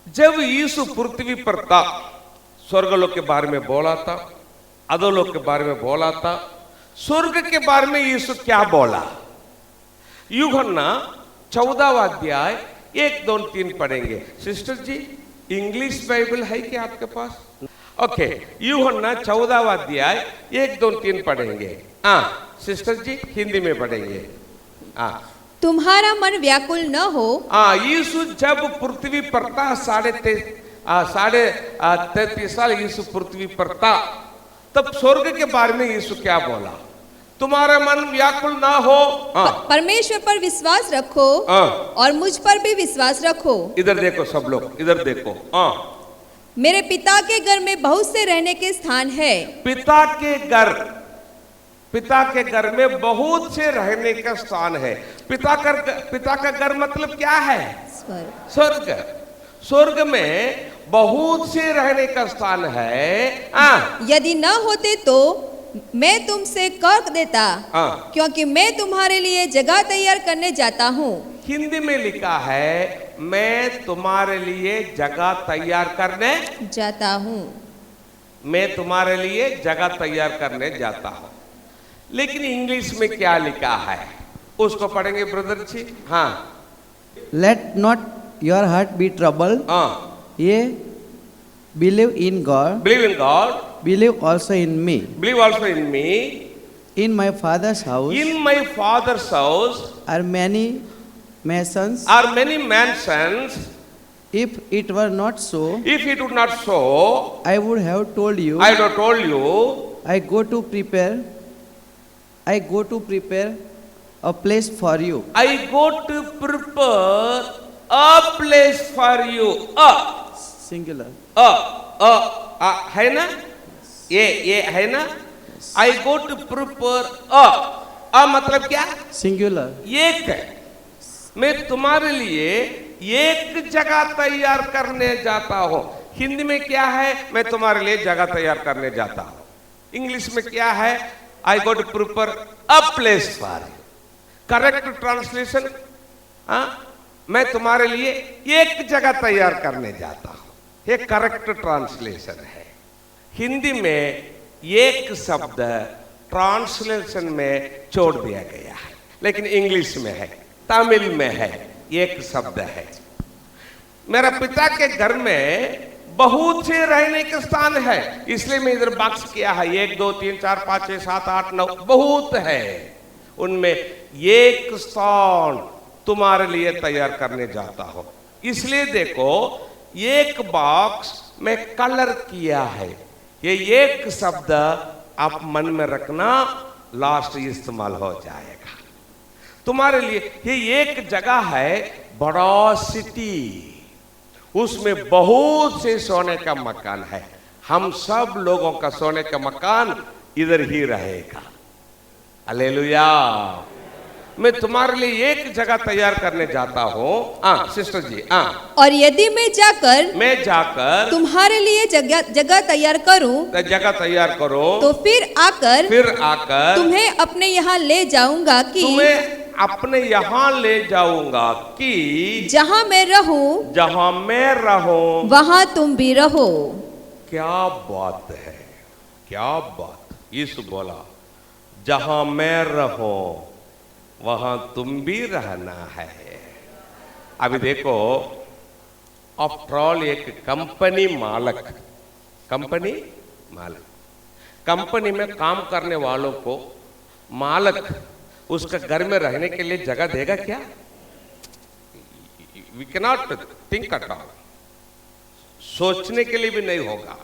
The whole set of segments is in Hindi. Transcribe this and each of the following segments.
जब यीशु पृथ्वी पर था, स्वर्गलोक के बारे में बोला था, अधोलोक के बारे में बोला था, स्वर्ग के बारे में यीशु क्या बोला? यूहन्ना 14वां अध्याय 1, 2, 3 पढ़ेंगे। सिस्टर जी, इंग्लिश बाइबल है क्या आपके पास? ओके, यूहन्ना 14वां अध्याय 1, 2, 3 पढ़ेंगे। सिस्टर जी हिंदी में पढ़ेंगे। तुम्हारा मन व्याकुल न हो। यीशु जब पृथ्वी पर था, 33 साल यीशु पृथ्वी पर था, तब स्वर्ग के बारे में यीशु क्या बोला? तुम्हारा मन व्याकुल ना हो। परमेश्वर पर विश्वास रखो और मुझ पर भी विश्वास रखो। इधर देखो सब लोग, इधर देखो। मेरे पिता के घर में बहुत से रहने के स्थान है। पिता के घर में बहुत से रहने का स्थान है। पिता का घर मतलब क्या है? स्वर्ग। स्वर्ग में बहुत से रहने का स्थान है। यदि न होते तो मैं तुमसे कह देता, क्योंकि मैं तुम्हारे लिए जगह तैयार करने जाता हूँ। हिंदी में लिखा है, मैं तुम्हारे लिए जगह तैयार करने जाता हूँ। मैं तुम्हारे लिए जगह तैयार करने जाता हूँ। लेकिन इंग्लिश में क्या लिखा है उसको पढ़ेंगे brother ji. Let not your heart be trouble, ye believe in God, believe also in me. Believe also in me. In my father's house. In my father's house are many mansions. If it were not so. If it would not so. I would have told you. I would have told you. I go to prepare a place for you. I go to prepare a place for you. Singular. है ना? ये है ना? I go to prepare मतलब क्या? Singular. एक है। मैं तुम्हारे लिए एक जगह तैयार करने जाता हूँ। हिंदी में क्या है? मैं तुम्हारे लिए जगह तैयार करने जाता हूँ। इंग्लिश में क्या है? I go to prepare a place for you. Correct translation, मैं तुम्हारे लिए एक जगह तैयार करने जाता हूँ। ये करेक्ट ट्रांसलेशन है। हिंदी में एक शब्द ट्रांसलेशन में छोड़ दिया गया है, लेकिन इंग्लिश में है, तमिल में है, एक शब्द है। मेरा पिता के घर में बहुत से रहने के स्थान है, इसलिए मैं इधर बॉक्स किया है। 1, 2, 3, 4, 5, 6, 7, 8, 9 बहुत है। उनमें एक स्थान तुम्हारे लिए तैयार करने जाता हूं। इसलिए देखो, एक बॉक्स में कलर किया है। ये एक शब्द आप मन में रखना, लास्ट इस्तेमाल हो जाएगा तुम्हारे लिए। ये एक जगह है, बड़ा सिटी, उसमें बहुत से सोने का मकान है। हम सब लोगों का सोने का मकान इधर ही रहेगा। हालेलुया। मैं तुम्हारे लिए एक जगह तैयार करने जाता हूँ। सिस्टर जी। और यदि मैं जाकर तुम्हारे लिए जगह तैयार करूँ, तो फिर आकर तुम्हें अपने यहाँ ले जाऊंगा कि जहाँ मैं रहूं वहाँ तुम भी रहो। क्या बात है, क्या बात। यीशु बोला, जहाँ मैं रहूं वहां तुम भी रहना है। अभी देखो, आफ्टर ऑल एक कंपनी में काम करने वालों को मालिक उसका घर में रहने के लिए जगह देगा क्या? We can not think at all. सोचने के लिए भी नहीं होगा।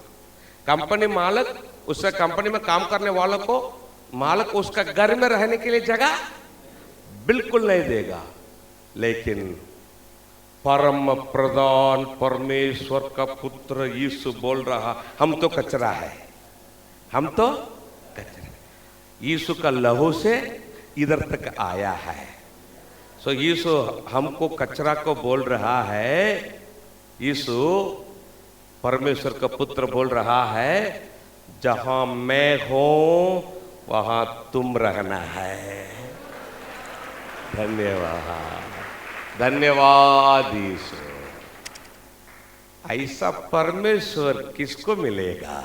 कंपनी मालिक उसका कंपनी में काम करने वालों को मालिक उसका घर में रहने के लिए जगह बिल्कुल नहीं देगा। लेकिन परम प्रधान परमेश्वर का पुत्र यीशु बोल रहा, हम तो कचरा है, यीशु का लहू से इधर तक आया है। सो यीशु हमको कचरा को बोल रहा है। यीशु परमेश्वर का पुत्र बोल रहा है, जहां मैं हूं वहां तुम रहना है। धन्यवाद, धन्यवाद यीशु। ऐसा परमेश्वर किसको मिलेगा?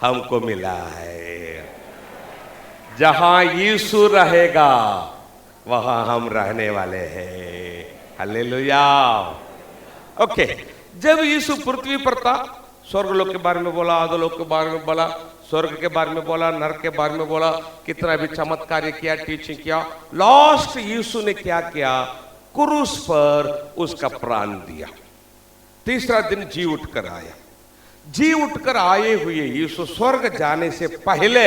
हमको मिला है। जहां यीशु रहेगा वहां हम रहने वाले हैं। हालेलुया। ओके, जब यीशु पृथ्वी पर था, स्वर्ग लोक के बारे में बोला, अधोलोक के बारे में बोला, स्वर्ग के बारे में बोला, नरक के बारे में बोला, कितना भी चमत्कार किया, टीचिंग किया। लास्ट यीशु ने क्या किया? क्रूस पर उसका प्राण दिया। तीसरा दिन जी उठकर आया। जी उठकर आए हुए यीशु स्वर्ग जाने से पहले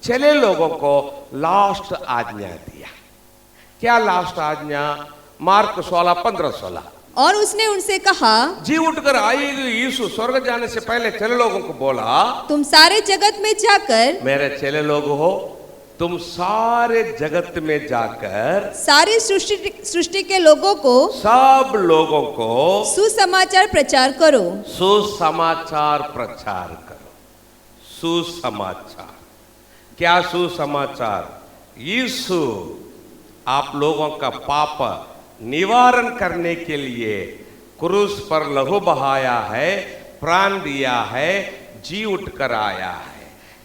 चले लोगों को लास्ट आज्ञा दिया। क्या लास्ट आज्ञा? मार्क 16:15-16। और उसने उनसे कहा, जी उठकर आए हुए यीशु स्वर्ग जाने से पहले चले लोगों को बोला, तुम सारे जगत में जाकर, मेरे चले लोग हो, तुम सारे जगत में जाकर सारी सृष्टि के लोगों को, सब लोगों को सुसमाचार प्रचार करो। सुसमाचार प्रचार करो। सुसमाचार। क्या सुसमाचार? यीशु आप लोगों का पाप निवारण करने के लिए क्रूस पर लहू बहाया है, प्राण दिया है, जी उठकर आया है।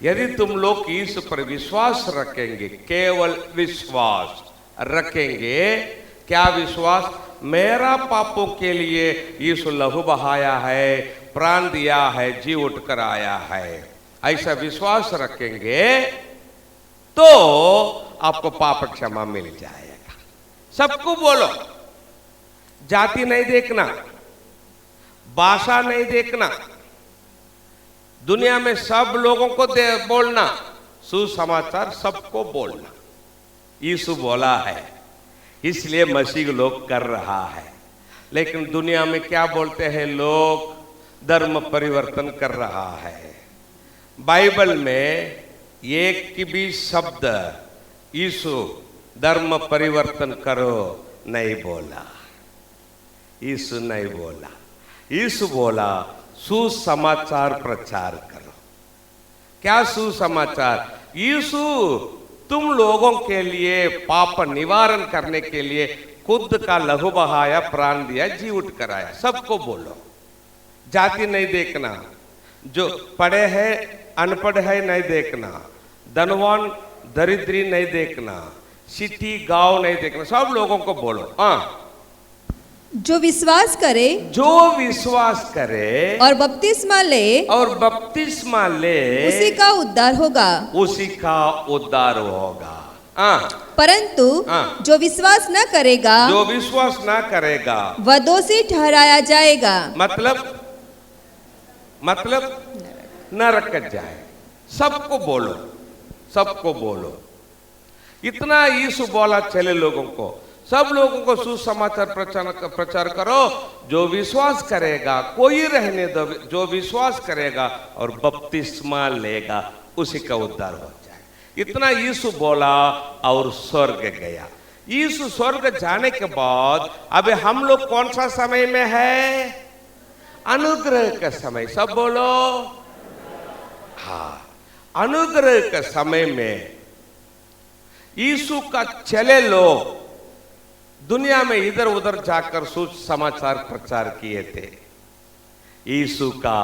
यदि तुम लोग इस पर विश्वास रखेंगे, केवल विश्वास रखेंगे, क्या विश्वास? मेरा पापों के लिए यीशु लहू बहाया है, प्राण दिया है, जी उठकर आया है, ऐसा विश्वास रखेंगे तो आपको पाप क्षमा मिल जाएगा। सबको बोलो, जाति नहीं देखना, भाषा नहीं देखना, दुनिया में सब लोगों को बोलना, सुसमाचार सबको बोलना। यीशु बोला है, इसलिए मसीह लोग कर रहा है। लेकिन दुनिया में क्या बोलते हैं लोग? धर्म परिवर्तन कर रहा है। बाइबल में एक की भी शब्द यीशु धर्म परिवर्तन करो नहीं बोला। यीशु नहीं बोला। यीशु बोला सुसमाचार प्रचार करो। क्या सुसमाचार? यीशु तुम लोगों के लिए पाप निवारण करने के लिए खुद का लहू बहाया, प्राण दिया, जी उठ कर आया। सबको बोलो। जाति नहीं देखना, जो पढ़े है अनपढ़ है नहीं देखना, धनवान दरिद्री नहीं देखना, सिटी गांव नहीं देखना, सब लोगों को बोलो। हाँ, जो विश्वास करे, जो विश्वास करे और बपतिस्मा ले, और बपतिस्मा ले, उसी का उद्धार होगा। उसी का उद्धार होगा। परंतु जो विश्वास न करेगा, जो विश्वास न करेगा, वह दोषी ठहराया जाएगा। मतलब नरक जाए। सबको बोलो, सबको बोलो। इतना यीशु बोला चले लोगों को, सब लोगों को सुसमाचार प्रचार करो। जो विश्वास करेगा, कोई रहने दो, जो विश्वास करेगा और बपतिस्मा लेगा उसी का उद्धार हो जाए। इतना यीशु बोला और स्वर्ग गया। यीशु स्वर्ग जाने के बाद अब हम लोग कौन सा समय में है? अनुग्रह का समय। सब बोलो। हाँ, अनुग्रह के समय में यीशु का चले लोग दुनिया में इधर उधर जाकर सुसमाचार प्रचार किए थे। यीशु का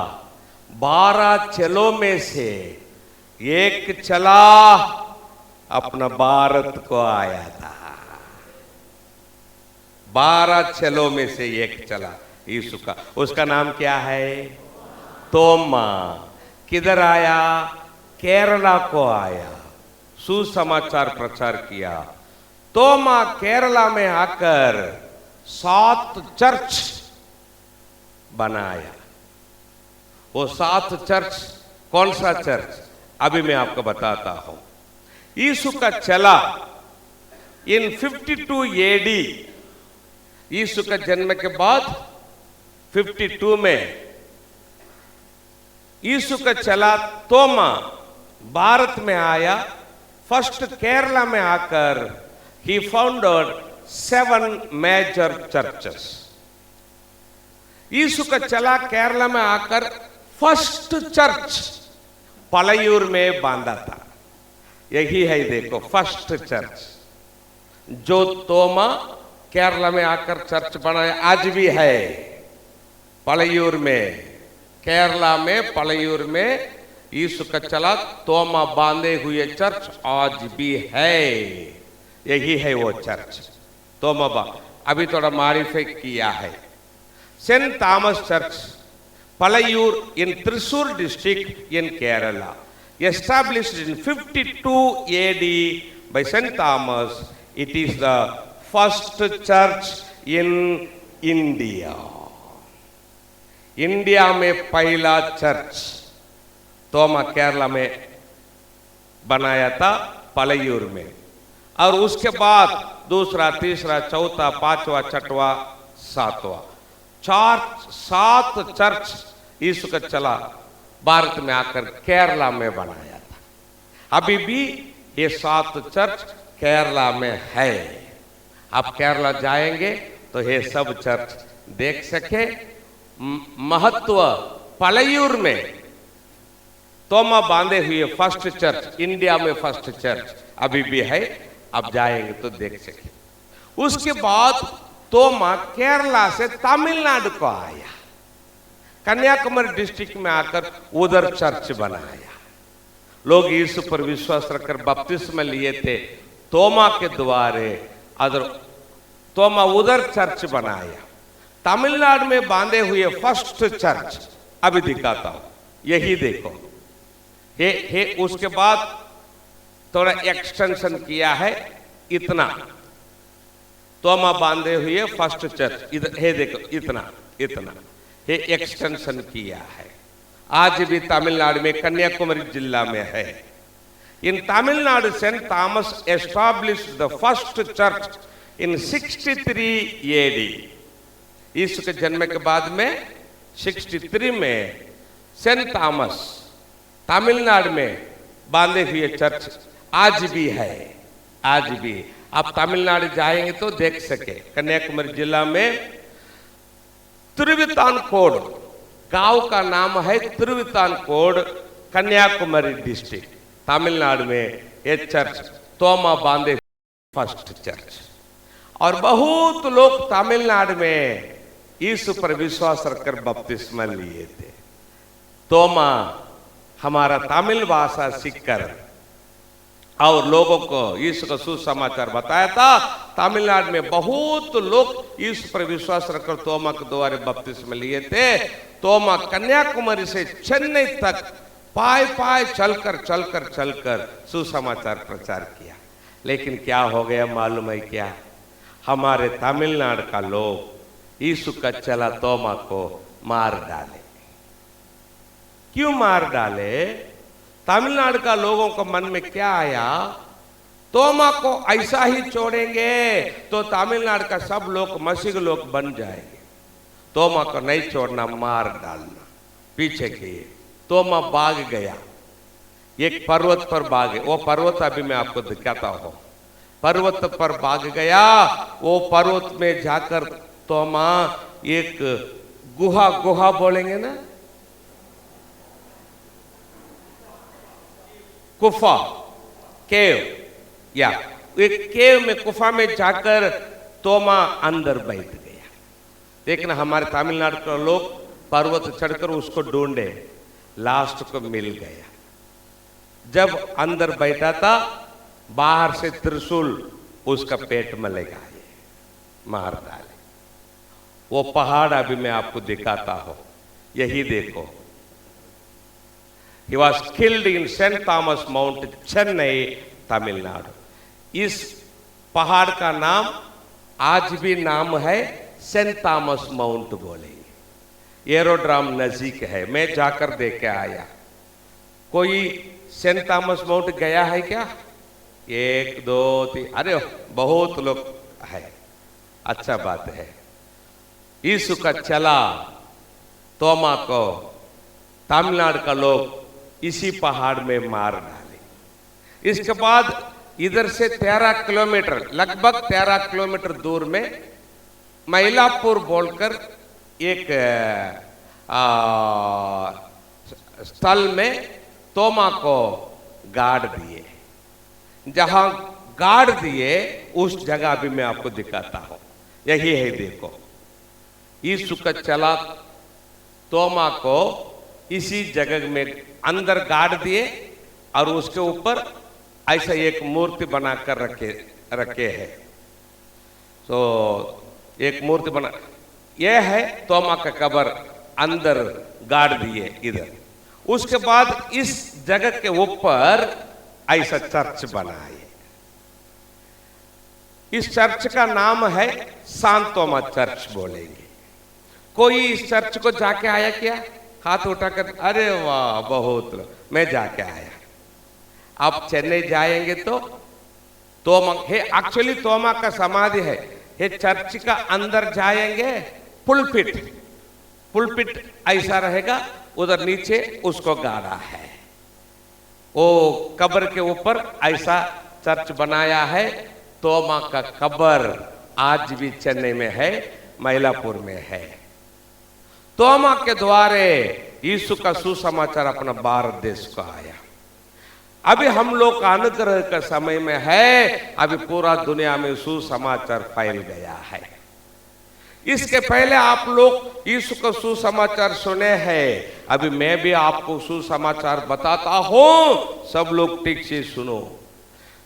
12 चेलों में से एक चला अपना भारत को आया था। 12 चेलों में से एक चला यीशु का। उसका नाम क्या है? तोमा। किधर आया? केरला को आया, सुसमाचार प्रचार किया। तोमा केरला में आकर 7 चर्च बनाया। वो 7 चर्च कौन सा चर्च? अभी मैं आपको बताता हूं। यीशु का चला इन 52 AD, यीशु का जन्म के बाद 52 में यीशु का चला तोमा भारत में आया। फर्स्ट केरला में आकर he founded 7 major churches. यीशु का चला केरला में आकर फर्स्ट चर्च पलायूर में बांधा था। यही है, देखो, फर्स्ट चर्च जो तोमा केरला में आकर चर्च बनाया, आज भी है। पलयूर में, केरला में पलयूर में यीशु का चला तोमा बांधे हुए चर्च आज भी है। यही है वो चर्च तोमा अभी थोड़ा मॉडिफाई किया है। Saint Thomas church Palayur in Thrissur district in Kerala, established in 52 AD by Saint Thomas. It is the first church in India. India में पहला चर्च तोमा केरला में बनाया था पलयूर में, और उसके बाद दूसरा, तीसरा, चौथा, पांचवा, छठवा, सातवां, 7 चर्च यीशु का चला भारत में आकर केरला में बनाया था। अभी भी ये 7 चर्च केरला में है। आप केरला जाएंगे तो ये सब चर्च देख सके। महत्व पलयूर में तोमा बांधे हुए फर्स्ट चर्च, इंडिया में फर्स्ट चर्च अभी भी है। आप जाएंगे तो देख सके। उसके बाद तोमा केरला से तमिलनाडु को आया, कन्याकुमारी डिस्ट्रिक्ट में आकर उधर चर्च बनाया। लोग यीशु पर विश्वास रखकर बपतिस्मा लिए थे तोमा के द्वारे, अदर तोमा उधर चर्च बनाया। तमिलनाडु में बांधे हुए फर्स्ट चर्च अभी दिखाता हूं, यही देखो। हे उसके बाद थोड़ा एक्सटेंशन किया है, इतना तोमा बांधे हुए फर्स्ट चर्च इधर है, देखो इतना इतना ये एक्सटेंशन किया है। आज भी तमिलनाडु में कन्याकुमारी जिला में है। In Tamil Nadu Saint Thomas established the first church in 63 AD। Yeshu के जन्म के बाद में 63 में सेंट थॉमस तमिलनाडु में बांधे हुए चर्च आज भी है। आज भी आप तमिलनाडु जाएंगे तो देख सके। कन्याकुमारी जिला में तिरुवितानकोड गांव का नाम है, तिरुवितानकोड, कन्याकुमारी डिस्ट्रिक्ट, तमिलनाडु में ये चर्च तोमा बांधे फर्स्ट चर्च। और बहुत लोग तमिलनाडु में यीशु पर विश्वास रखकर बपतिस्मा लिए थे। तोमा हमारा तमिल भाषा सीखकर और लोगों को यीशु का सुसमाचार बताया था। तमिलनाडु में बहुत लोग यीशु पर विश्वास रखकर तोमा के द्वारा बपतिस्मा लिए थे। तोमा कन्याकुमारी से चेन्नई तक पाए चलकर सुसमाचार प्रचार किया। लेकिन क्या हो गया मालूम है क्या? हमारे तमिलनाडु का लोग यीशु का चला तोमा को मार डाले। क्यों मार डाले? तमिलनाडु का लोगों को मन में क्या आया, तोमा को ऐसा ही छोड़ेंगे तो तमिलनाडु का सब लोग मसीह लोग बन जाएंगे। तोमा को नहीं छोड़ना, मार डालना। पीछे किए तोमा भाग गया, एक पर्वत पर भागे। वो पर्वत अभी मैं आपको दिखाता हूं। पर्वत पर भाग गया। वो पर्वत में जाकर तोमा एक गुहा बोलेंगे ना, गुफा, केव, या एक केव में, गुफा में जाकर तोमा अंदर बैठ गया। देखना हमारे तमिलनाडु के लोग पर्वत चढ़कर उसको ढूंढे, लास्ट को मिल गया। जब अंदर बैठा था, बाहर से त्रिशूल उसका पेट में लगाए, मार डाले। वो पहाड़ अभी मैं आपको दिखाता हूं, यही देखो। He was killed in St. Thomas Mount, Chennai, Tamil Nadu. इस पहाड़ का नाम आज भी नाम है सेंट थॉमस माउंट बोलेंगे। एरोड्राम नजीक है, मैं जाकर देख के आया। कोई सेंट थॉमस माउंट गया है क्या? 1 2 3, अरे बहुत लोग है। अच्छा बात है। यीशु का चला तोमा को तमिलनाडु का लोग इसी पहाड़ में मार डाले। इसके बाद इधर से 13 किलोमीटर, लगभग 13 किलोमीटर दूर में मैलापुर बोलकर एक स्थल में तोमा को गाड़ दिए। जहां गाड़ दिए उस जगह भी मैं आपको दिखाता हूं, यही है। देखो, यीशु का चला तोमा को इसी जगह में अंदर गाड़ दिए और उसके ऊपर ऐसा एक मूर्ति बनाकर रखे है। तो एक मूर्ति बना, यह है तोमा का कब्र अंदर गाड़ दिए इधर। उसके बाद इस जगह के ऊपर ऐसा चर्च बनाए। इस चर्च का नाम है सांत तोमा चर्च बोलेंगे। कोई इस चर्च को जाके आया क्या? हाथ उठाकर, अरे वाह बहुत, मैं जाके आया। आप चेन्नई जाएंगे तो तोमा है, एक्चुअली तोमा का समाधि है। ये चर्च का अंदर जाएंगे, पुलपिट ऐसा रहेगा, उधर नीचे उसको गाड़ा है। वो कब्र के ऊपर ऐसा चर्च बनाया है। तोमा का कब्र आज भी चेन्नई में है, मयलापुर में है। तोमा के द्वारे यीशु का सुसमाचार अपना भारत देश को आया। अभी हम लोग का अनुग्रह का समय में है, अभी पूरा दुनिया में सुसमाचार फैल गया है। इसके पहले आप लोग यीशु का सुसमाचार सुने हैं, अभी मैं भी आपको सुसमाचार बताता हूं, सब लोग ठीक से सुनो।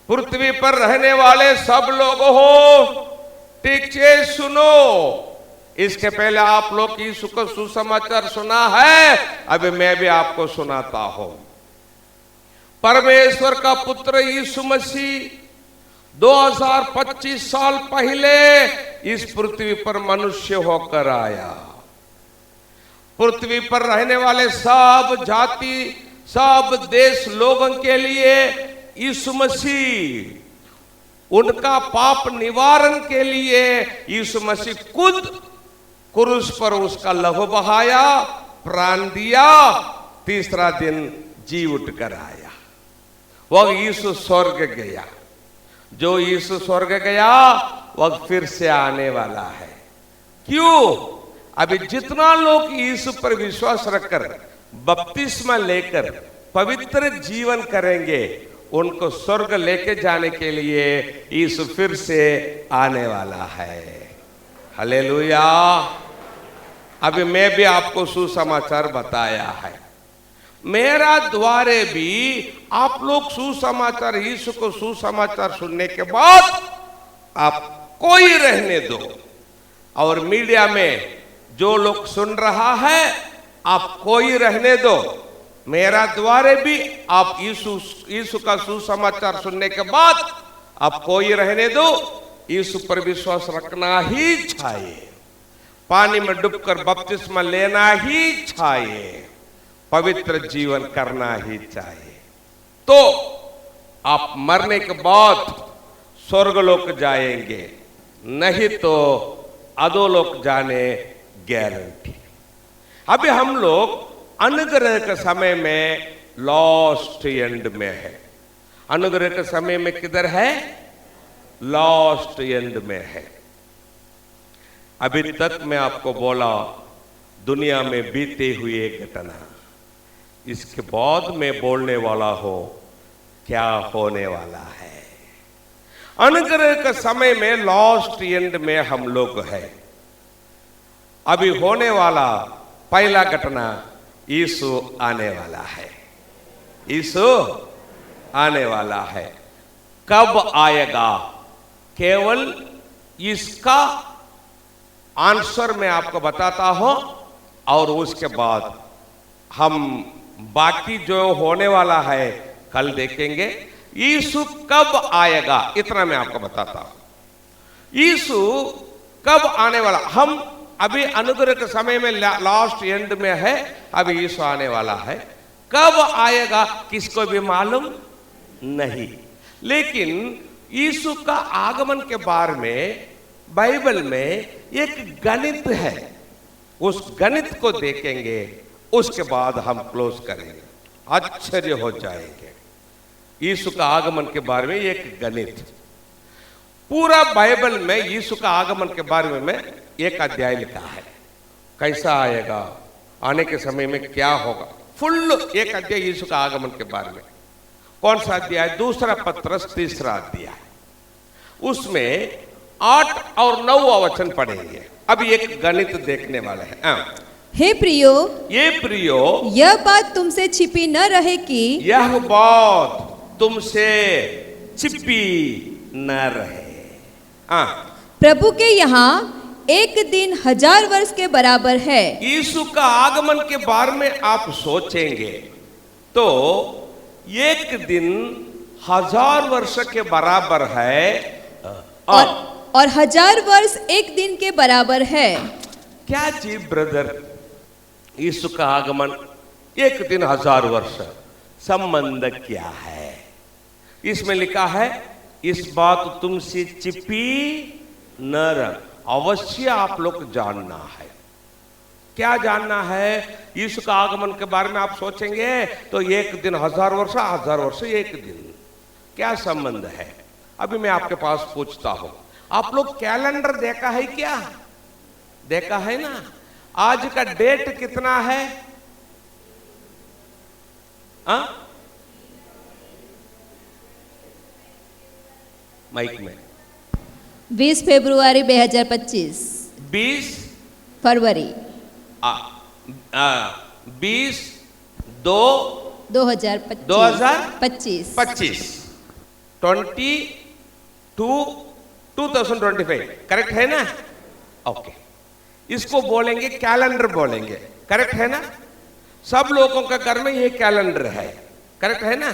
पृथ्वी पर रहने वाले सब लोग हो, ठीक से सुनो। इसके पहले आप लोग यीशु का सुसमाचार सुना है, अभी मैं भी आपको सुनाता हूं। परमेश्वर का पुत्र यीशु मसीह 2025 साल पहले इस पृथ्वी पर मनुष्य होकर आया। पृथ्वी पर रहने वाले सब जाति, सब देश लोगों के लिए यीशु मसीह, उनका पाप निवारण के लिए यीशु मसीह खुद क्रूस पर उसका लहू बहाया, प्राण दिया, तीसरा दिन जी उठकर आया। वह यीशु स्वर्ग गया। जो यीशु स्वर्ग गया वह फिर से आने वाला है। क्यों? अभी जितना लोग यीशु पर विश्वास रखकर बपतिस्मा लेकर पवित्र जीवन करेंगे, उनको स्वर्ग लेके जाने के लिए यीशु फिर से आने वाला है। हालेलुया। अभी मैं भी आपको सुसमाचार बताया है। मेरा द्वारे भी आप लोग सुसमाचार, यीशु को सुसमाचार सुनने के बाद आप कोई रहने दो, और मीडिया में जो लोग सुन रहा है आप कोई रहने दो। मेरा द्वारे भी आप यीशु का सुसमाचार सुनने के बाद आप कोई रहने दो। यीशु पर विश्वास रखना ही चाहिए, पानी में डूबकर बपतिस्मा लेना ही चाहिए, पवित्र जीवन करना ही चाहिए। तो आप मरने के बाद स्वर्गलोक जाएंगे, नहीं तो अधोलोक जाने गारंटी। अभी हम लोग अनुग्रह के समय में लास्ट एंड में है। अनुग्रह के समय में किधर है? लास्ट एंड में है। अभी तक मैं आपको बोला दुनिया में बीते हुए घटना, इसके बाद में बोलने वाला हो क्या होने वाला है। अनुग्रह के समय में लास्ट एंड में हम लोग हैं। अभी होने वाला पहला घटना, यीशु आने वाला है। यीशु आने वाला है। कब आएगा? केवल इसका आंसर मैं आपको बताता हूं, और उसके बाद हम बाकी जो होने वाला है कल देखेंगे। यीशु कब आएगा इतना मैं आपको बताता हूं। यीशु कब आने वाला, हम अभी अनुग्रह के समय में लास्ट एंड में है। अभी यीशु आने वाला है। कब आएगा किसको भी मालूम नहीं, लेकिन यीशु का आगमन के बारे में बाइबल में एक गणित है। उस गणित को देखेंगे, उसके बाद हम क्लोज करेंगे, आश्चर्य हो जाएंगे। यीशु का आगमन के बारे में एक गणित, पूरा बाइबल में यीशु का आगमन के बारे में एक अध्याय लिखा है। कैसा आएगा, आने के समय में क्या होगा, फुल एक अध्याय यीशु का आगमन के बारे में। कौन सा अध्याय? दूसरा पत्रस 3रा अध्याय। उसमें 8 और 9 वचन पढ़ेंगे। अब एक गणित देखने वाले हैं। हे प्रियो, ये प्रियो, यह बात तुमसे छिपी न रहे कि यह बात तुमसे छिपी न रहे। हाँ, प्रभु के यहाँ एक दिन 1000 वर्ष के बराबर है। यीशु का आगमन के बारे में आप सोचेंगे तो एक दिन 1000 वर्ष के बराबर है, और 1000 वर्ष एक दिन के बराबर है। क्या जी ब्रदर, यीशु का आगमन एक दिन 1000 वर्ष, संबंध क्या है? इसमें लिखा है इस बात तुमसे छिपी न रहे। अवश्य आप लोग जानना है। क्या जानना है? यीशु का आगमन के बारे में आप सोचेंगे तो एक दिन 1000 वर्ष, 1000 वर्ष एक दिन, क्या संबंध है? अभी मैं आपके पास पूछता हूं, आप लोग कैलेंडर देखा है क्या? देखा है ना? आज का डेट कितना है? माइक में 20 फरवरी 2025। 20 फरवरी 2025 2025 करेक्ट है ना? ओके, इसको बोलेंगे कैलेंडर बोलेंगे, करेक्ट है ना? सब लोगों का घर में ये कैलेंडर है, करेक्ट है ना?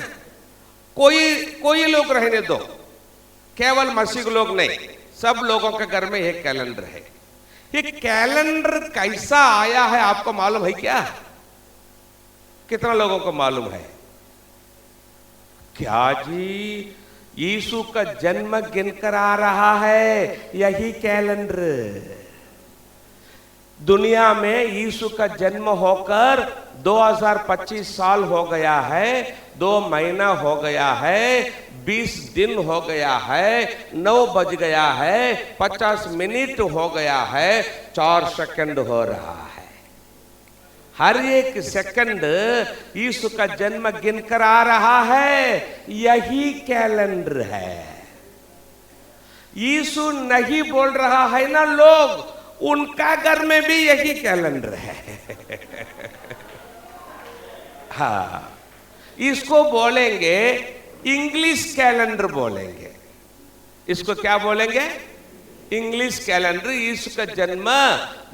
कोई लोग रहने दो, केवल मसीह लोग नहीं, सब लोगों के घर में ये कैलेंडर है। ये कैलेंडर कैसा आया है आपको मालूम है क्या? कितना लोगों को मालूम है? क्या जी, यीशु का जन्म गिनकर आ रहा है यही कैलेंडर। दुनिया में यीशु का जन्म होकर 2025 साल हो गया है, 2 महीना हो गया है, 20 दिन हो गया है, 9 बज गया है, 50 मिनट हो गया है, 4 सेकंड हो रहा है। हर एक सेकंड यीशु का जन्म गिनकर आ रहा है, यही कैलेंडर है। यीशु नहीं बोल रहा है ना लोग, उनका घर में भी यही कैलेंडर है। हाँ, इसको बोलेंगे इंग्लिश कैलेंडर बोलेंगे। इसको क्या बोलेंगे? English calendar. यीशु का जन्म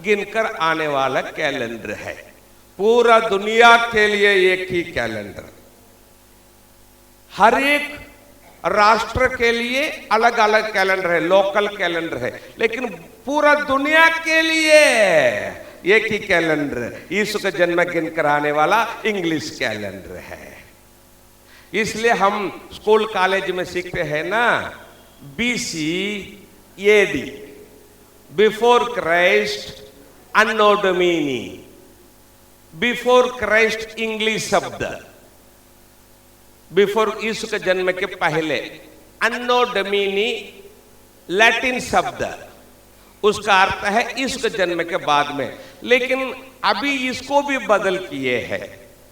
गिनकर आने वाला कैलेंडर है। पूरा दुनिया के लिए एक ही कैलेंडर, हर एक राष्ट्र के लिए अलग अलग कैलेंडर है, लोकल कैलेंडर है, लेकिन पूरा दुनिया के लिए एक ही कैलेंडर, यीशु का जन्म गिनकर आने वाला इंग्लिश कैलेंडर है। इसलिए हम स्कूल कॉलेज में सीखते हैं ना, BC AD, before Christ, anno Domini. Before Christ English शब्द, बिफोर यीशु के जन्म के पहले, अन्नो डोमिनी लैटिन शब्द, उसका अर्थ है यीशु के जन्म के बाद में। लेकिन अभी इसको भी बदल किए हैं।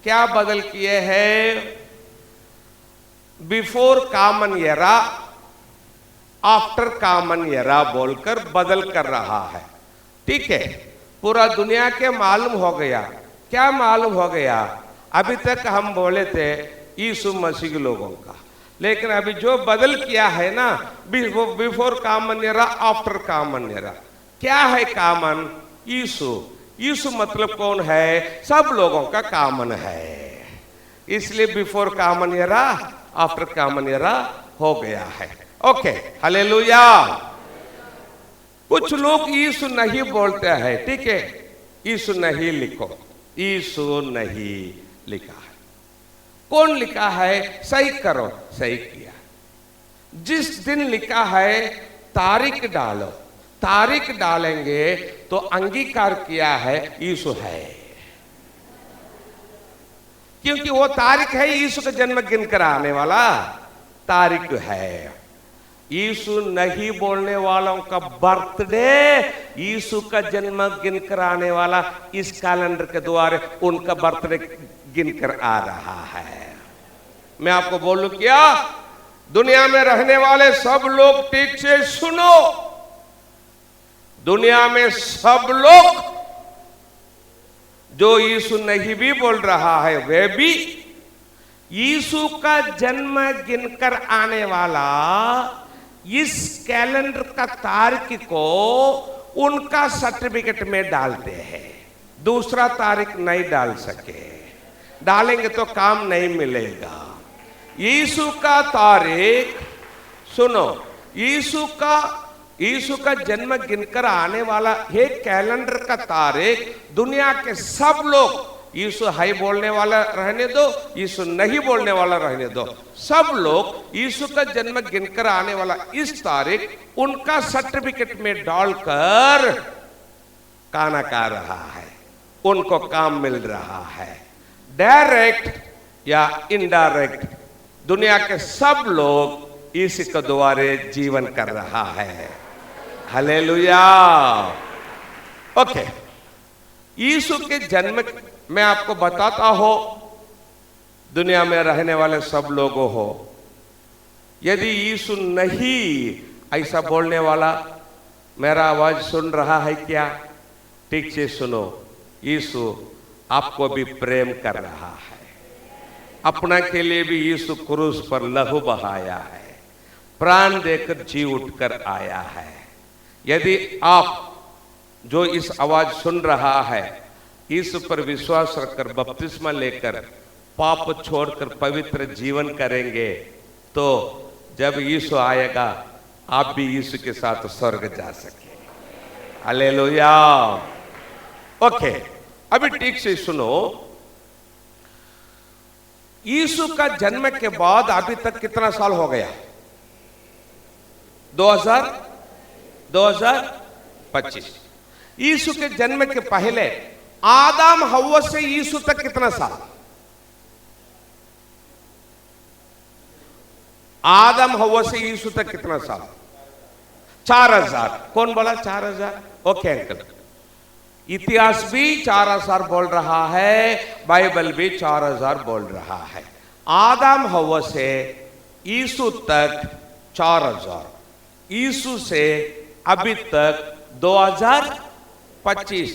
क्या बदल किए हैं? Before common era, after common era बोलकर बदल कर रहा है। ठीक है, पूरा दुनिया के मालूम हो गया। क्या मालूम हो गया? अभी तक हम बोले थे यीशु मसीह लोगों का, लेकिन अभी जो बदल किया है ना, before common era, after common era. क्या है कॉमन? यीशु। यीशु मतलब कौन है? सब लोगों का कॉमन है। इसलिए before common era, after common era हो गया है। Okay, hallelujah. कुछ लोग यीशु नहीं बोलते हैं, ठीक है, यीशु नहीं लिखो, यीशु नहीं लिखा है। कौन लिखा है? सही करो, सही किया। जिस दिन लिखा है तारीख डालो, तारीख डालेंगे तो अंगीकार किया है यीशु है, क्योंकि वो तारीख है यीशु का जन्म गिनकर आने वाला तारीख है। यीशु नहीं बोलने वालों का बर्थडे, यीशु का जन्म गिनकर आने वाला इस कैलेंडर के द्वारा उनका बर्थडे गिनकर आ रहा है। मैं आपको बोलूं क्या? दुनिया में रहने वाले सब लोग ठीक से सुनो, दुनिया में सब लोग जो यीशु नहीं भी बोल रहा है वे भी यीशु का जन्म गिनकर आने वाला इस कैलेंडर का तारीख को उनका सर्टिफिकेट में डालते हैं। दूसरा तारीख नहीं डाल सके, डालेंगे तो काम नहीं मिलेगा। यीशु का तारीख सुनो, यीशु का जन्म गिनकर आने वाला ये कैलेंडर का तारीख दुनिया के सब लोग, यीशु हाई बोलने वाला रहने दो, यीशु नहीं बोलने वाला रहने दो, सब लोग यीशु का जन्म गिनकर आने वाला इस तारीख उनका सर्टिफिकेट में डालकर खाना खा रहा है, उनको काम मिल रहा है। डायरेक्ट या इनडायरेक्ट दुनिया के सब लोग इसी के द्वारे जीवन कर रहा है। हालेलुया। ओके, यीशु के जन्म मैं आपको बताता हूं, दुनिया में रहने वाले सब लोगों हो, यदि यीशु नहीं ऐसा बोलने वाला, मेरा आवाज सुन रहा है क्या? ठीक से सुनो, यीशु आपको भी प्रेम कर रहा है। अपना के लिए भी यीशु क्रूस पर लहू बहाया है, प्राण देकर जी उठकर आया है। यदि आप जो इस आवाज सुन रहा है यीशु पर विश्वास रखकर बपतिस्मा लेकर पाप छोड़कर पवित्र जीवन करेंगे, तो जब यीशु आएगा आप भी यीशु के साथ स्वर्ग जा सके। हालेलुया। ओके, अभी ठीक से सुनो, यीशु का जन्म के बाद अभी तक कितना साल हो गया? 2025। यीशु के जन्म के पहले आदम हव्वा से यीशु तक कितना साल? आदम हव्वा से यीशु तक कितना साल? 4000। कौन बोला 4000? ओके अंकल, इतिहास भी 4000 बोल रहा है, बाइबल भी 4000 बोल रहा है। आदम हव्वा से यीशु तक 4000, यीशु से अभी तक 2025,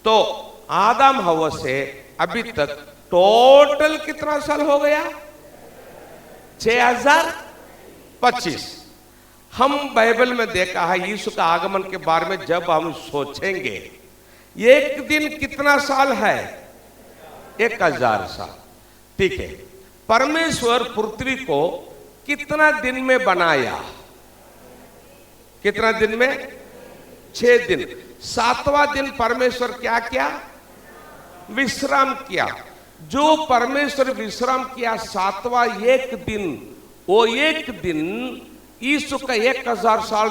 तो आदम हव्वा से अभी तक टोटल कितना साल हो गया? 6025। हम बाइबल में देखा है यीशु का आगमन के बारे में, जब हम सोचेंगे एक दिन कितना साल है? 1000 साल। ठीक है, परमेश्वर पृथ्वी को कितना दिन में बनाया? कितना दिन में? 6 दिन। 7वां दिन परमेश्वर क्या किया? विश्राम किया। जो परमेश्वर विश्राम किया 7वां एक दिन, वो एक दिन यीशु का 1000 साल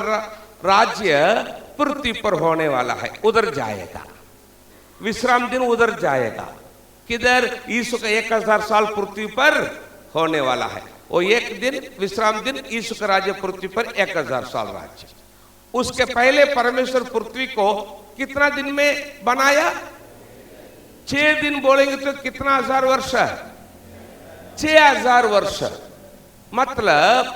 राज्य पृथ्वी पर होने वाला है, उधर जाएगा। विश्राम दिन उधर जाएगा। किधर? यीशु का 1000 साल पृथ्वी पर होने वाला है, वो एक दिन विश्राम दिन यीशु का राज्य पृथ्वी पर 1000 साल राज्य। उसके पहले परमेश्वर पृथ्वी को कितना दिन में बनाया? 6 दिन बोलेंगे तो कितना हजार वर्ष? 6000 वर्ष। मतलब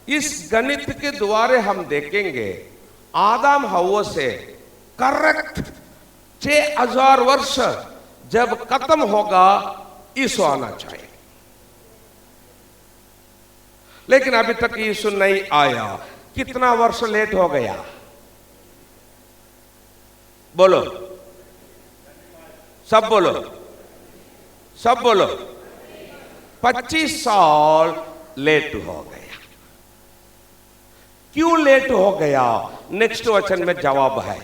इस गणित के द्वारा हम देखेंगे आदम हव्वा से करेक्ट 6000 वर्ष जब खत्म होगा यीशु आना चाहिए, लेकिन अभी तक यीशु नहीं आया। कितना वर्ष लेट हो गया? बोलो, सब बोलो, सब बोलो। 25 साल लेट हो गया। क्यों लेट हो गया? नेक्स्ट वचन में जवाब है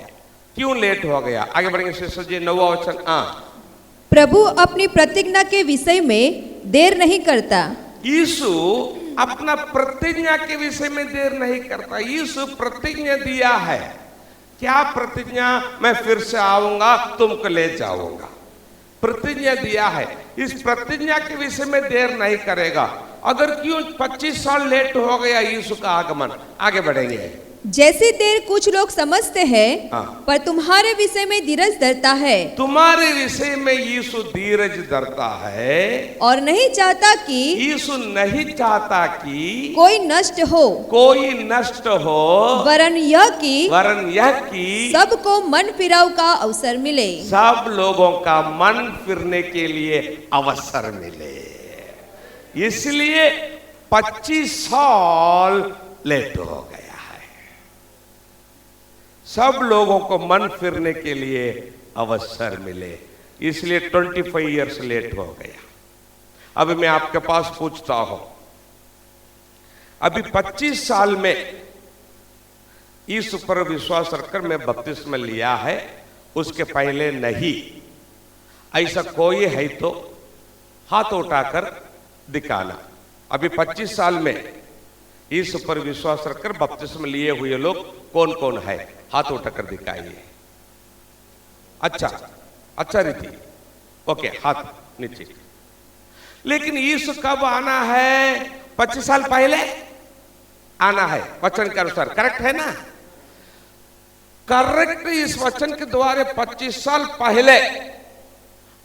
क्यों लेट हो गया। आगे बढ़ेंगे सिस्टर जी। 9वां वचन। प्रभु अपनी प्रतिज्ञा के विषय में देर नहीं करता। यीशु अपना प्रतिज्ञा के विषय में देर नहीं करता। यीशु प्रतिज्ञा दिया है। क्या प्रतिज्ञा? मैं फिर से आऊंगा, तुमको ले जाऊंगा। प्रतिज्ञा दिया है, इस प्रतिज्ञा के विषय में देर नहीं करेगा। अगर क्यों 25 साल लेट हो गया यीशु का आगमन? आगे बढ़ेंगे। जैसी देर कुछ लोग समझते हैं, हाँ। पर तुम्हारे विषय में धीरज धरता है। तुम्हारे विषय में यीशु धीरज धरता है और नहीं चाहता कि यीशु नहीं चाहता कि कोई नष्ट हो, वरन यह कि सबको मन फिराव का अवसर मिले। सब लोगों का मन फिरने के लिए अवसर मिले। इसलिए 25 साल लेट हो गया है। सब लोगों को मन फिरने के लिए अवसर मिले, इसलिए 25 इयर्स लेट हो गया। अब मैं आपके पास पूछता हूं, अभी 25 साल में यीशु पर विश्वास रखकर मैं बपतिस्मा लिया है, उसके पहले नहीं, ऐसा कोई है तो हाथ उठाकर दिखाना। अभी 25 साल में यीशु पर विश्वास रखकर बपतिस्मा लिए हुए लोग कौन कौन है, हाथ उठाकर दिखाइए। अच्छा रीति, ओके, हाथ नीचे। लेकिन यीशु कब आना है? 25 साल पहले आना है, वचन के अनुसार। करेक्ट है ना? करेक्ट। इस वचन के द्वारा 25 साल पहले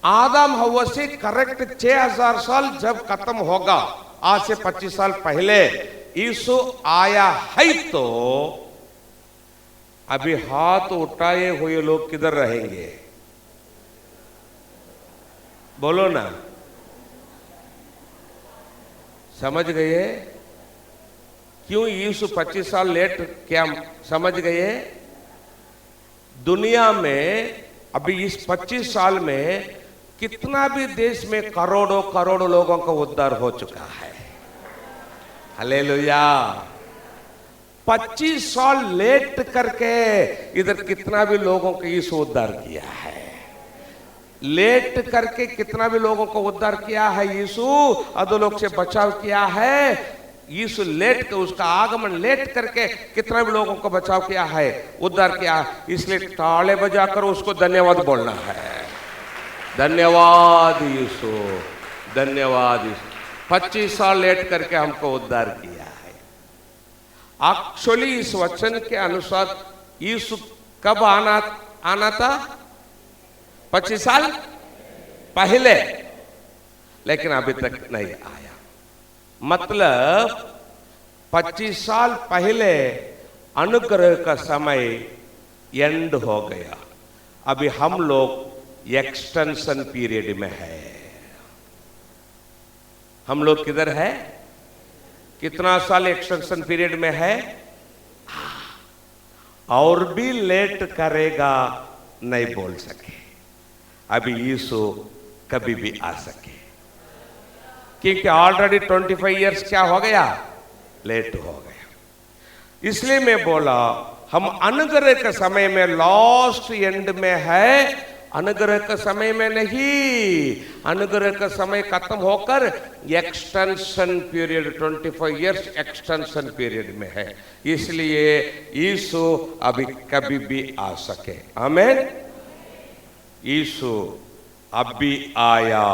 आदम हव्वा से करेक्ट 6000 साल जब खत्म होगा, आज से 25 साल पहले यीशु आया है, तो अभी हाथ उठाए हुए लोग किधर रहेंगे? बोलो ना, समझ गए क्यों यीशु 25 साल लेट? क्या समझ गए? दुनिया में अभी इस 25 साल में कितना भी देश में करोड़ों करोड़ों लोगों का उद्धार हो चुका है। हालेलुया। 25 साल लेट करके इधर कितना भी लोगों को यीशु उद्धार किया है। लेट करके कितना भी लोगों को उद्धार किया है यीशु, अधोलोक से बचाव किया है यीशु। लेट के उसका आगमन लेट करके कितना भी लोगों को बचाव किया है, उद्धार किया है। इसलिए ताले बजाकर उसको धन्यवाद बोलना है। धन्यवाद यीशु, धन्यवाद यीशु, 25 साल लेट करके हमको उद्धार किया है। एक्चुअली इस वचन के अनुसार यीशु कब आना था? 25 साल पहले, लेकिन अभी तक नहीं आया। मतलब 25 साल पहले अनुग्रह का समय एंड हो गया। अभी हम लोग एक्सटेंशन पीरियड में है। हम लोग किधर है? कितना साल एक्सटेंशन पीरियड में है? और भी लेट करेगा नहीं बोल सके। अभी यीशु कभी भी आ सके, क्योंकि ऑलरेडी 25 इयर्स क्या हो गया? लेट हो गया। इसलिए मैं बोला हम अनुग्रह के समय में, लास्ट एंड में है, अनुग्रह के समय में नहीं। अनुग्रह का समय खत्म होकर extension period 25 years extension period में है। इसलिए यीशु अभी कभी भी आ सके। आमीन। यीशु अभी आया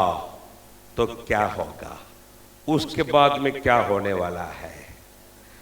तो क्या होगा, उसके बाद में क्या होने वाला है?